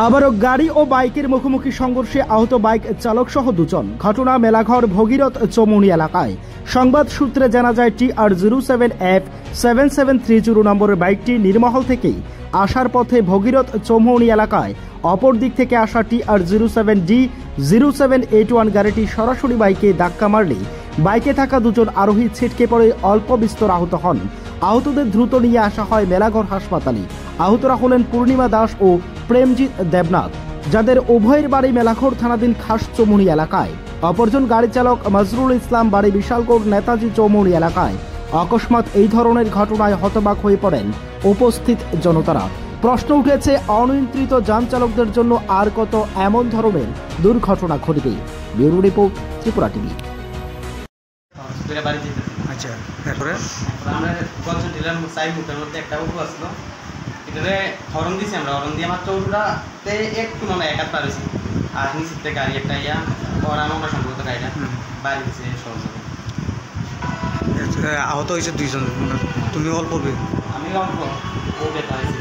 আবারও গাড়ি ও বাইকের মুখোমুখি সংঘর্ষে আহত বাইক চালক সহ দুজন। ঘটনা মেলাঘর ভগীরথ চৌমুহনী এলাকায়। সংবাদ সূত্রে জানা যায় TR07F7730 নম্বরের বাইকটি নির্মহল থেকেই আসার পথে ভগীরথ চৌমুহনী এলাকায় অপর দিক থেকে আসা TR07D0781 গাড়িটি সরাসরি বাইকে ধাক্কা মারলে বাইকে থাকা দুজন আরোহী ছিটকে পড়ে অল্প বিস্তর আহত হন। আহতদের দ্রুত নিয়ে আসা হয় মেলাঘর হাসপাতালে। আহতরা হলেন পূর্ণিমা দাস ও প্রেমজিৎ দেবনাথ, যাদের উভয়ের বাড়ি মেলাঘর থানাধীন খাস চৌমুহনী এলাকায়। অপরজন গাড়ি চালক মজরুল ইসলাম, বাড়ি বিশালগড় নেতাজি চৌমুহনী এলাকায়। অকস্মাৎ এই ধরনের ঘটনায় হতবাক হয়ে পড়েন উপস্থিত জনতারা। প্রশ্ন উঠেছে, অনিয়ন্ত্রিত যান চালকদের জন্য আর কত এমন ধরনের দুর্ঘটনা ঘটবে? Bureau report, Tripura TV. আচ্ছা, তারপরে আমরা কজন ডিলার সাইড মুখের মধ্যে একটা উঠু আসলো, এটাতে হরন দিছি। আমরা হরন দিয়ে মাত্র উঠুটাতে একটু মানে একাত পারেছি, আর নিচের গাড়ি একটা ওরা আমরা সম্ভবত গাড়িটা বাইরে দিয়েছে সহজ। আহত হয়েছে দুইজন, তুমি অল্প? আমি অল্প, ও বেতা হয়েছে।